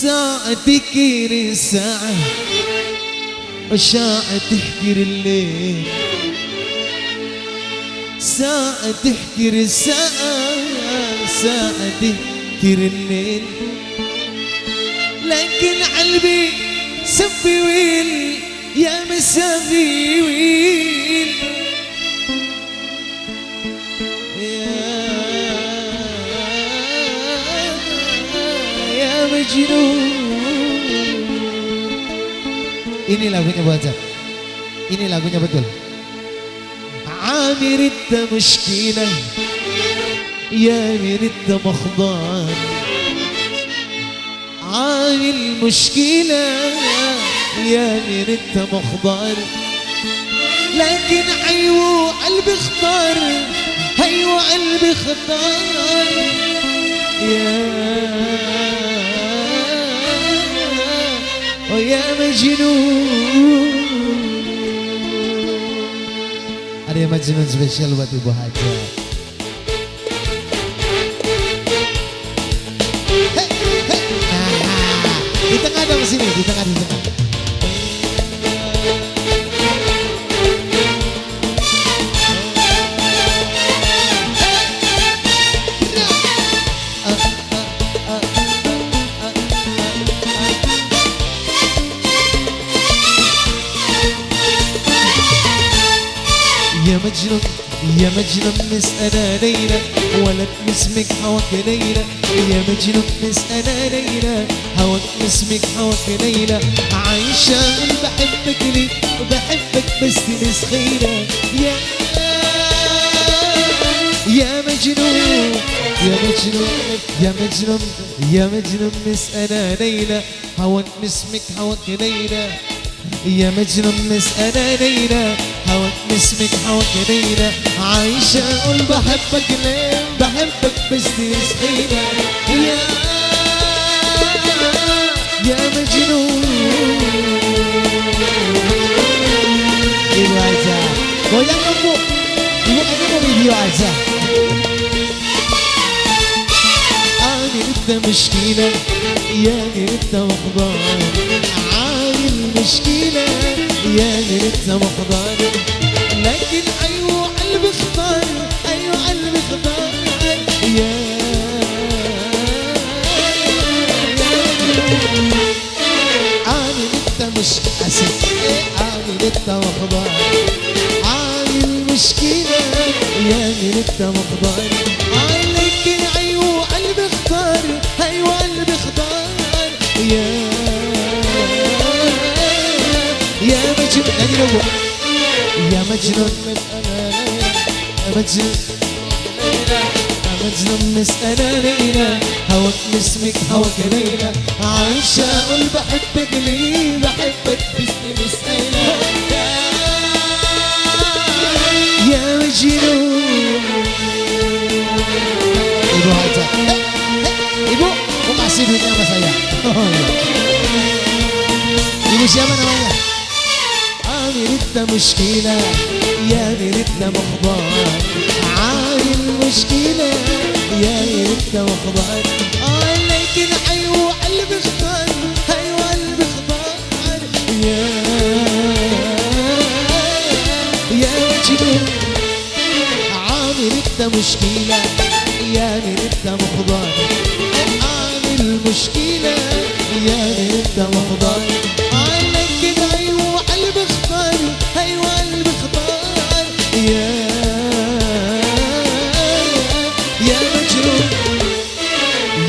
ساعة تكير الساعة وساعة تحكر الليل، ساعة تحكر الساعة، ساعة تحكر الليل، لكن قلبي سبي ويل يا مسافي ويل يا مجنون. Ini lagunya buat Ajat. Ini lagunya betul. عامر انت مشكلة يا من انت مخضان، عامل مشكلة يا من انت مخضان، لكن ايوه قلبي اختار، ايوه قلبي اختار يا مجنون. Ada Majnun spesial buat Ibu Hajat. Di tengah dong sini, di tengah, di tengah. يا مجنون يا مجنون مس أنا ليلى ولد اسمك هواك ليلى، يا مجنون مس أنا ليلى هواك اسمك هواك ليلى، عايشة بحبك لي وبحبك بس مسخينة يا مجنون يا مجنون يا مجنون يا مجنون مس أنا ليلى هواك اسمك هواك ليلى، يا مجنون مس أنا ليلى هواك اسمك هواك ليلى، عايشة أقول بحبك ليه بحبك بس مسكينة يا مجنون. Ibu Ajat goyang dong Bu, Ibu kayaknya mau video aja. عامل انت مشكلة يا من انت مخضان، عامل مشكلة يا من انت مخضان، لكن ايوه قلبي اختار، ايوه قلبي اختار يا عامل انت مش اسف، عامل انت مخضان، عامل مشكلة يا من انت مخضان، لكن ايوه قلبي اختار، ايوه قلبي اختار يا مجنون. يا مجنون يا مجنون يا مجنون مس أنا ليلى هواك اسمك هواك ليلى، عايشة أقول بحبك ليه بحبك بس مسألة يا مجنون. Ibu Hajat, Ibu mau kasih duitnya sama saya. Ibu siapa namanya? عامل انت مشكلة يا من انت مخضان، عامل مشكلة يا من انت مخضان، لكن ايوه قلبي اختار، ايوه قلبي اختار يا مجنون. عامل انت مشكلة يا من انت مخضان، عامل مشكلة يا من انت مخضان، لكن ايوه قلبي اختار، ايوه قلبي اختار يا مجنون.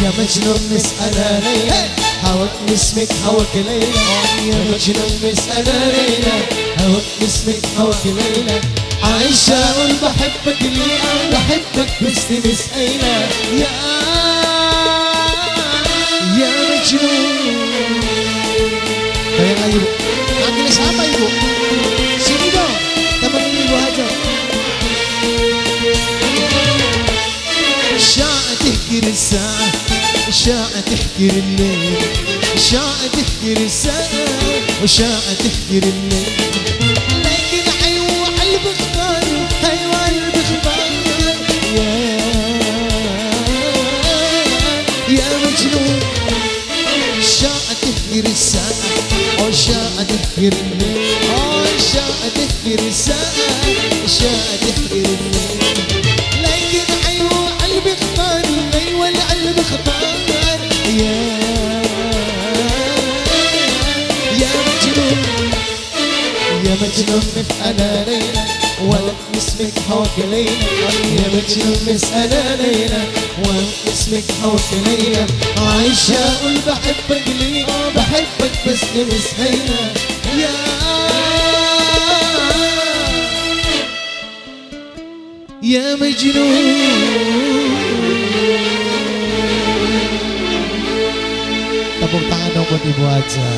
يا مجنون مس أنا ليلى هواك اسمك هواك ليلى، يا مجنون مس أنا ليلى هواك اسمك هواك ليلى، عايشة أقول بحبك ليه بحبك بس مسألة يا مجنون. Bayang lagi Bu, panggil siapa Ibu? Sini dong, temenin Ibu Hajat. شاعة تحكي الساعة وشاعة تحكي الليل، شاعة تحكي الساعة وشاعة تحكي الليل، لكن أيوة قلبي اختار، أيوة قلبي اختار يا مجنون. شادح برسالة شادح برسالة لكن أيوة قلبي اختار أيوة القلب اختار يا مجنون يا مجنون مسألة ليلى ولد اسمك حوك ليلى يا مجنون مسألة ليلى ولد اسمك حوك ليلى عايشة أقول بحبك ليه بحبك بس مش هينة يا مجنون tepuk tangan dong buat Ibu Aja.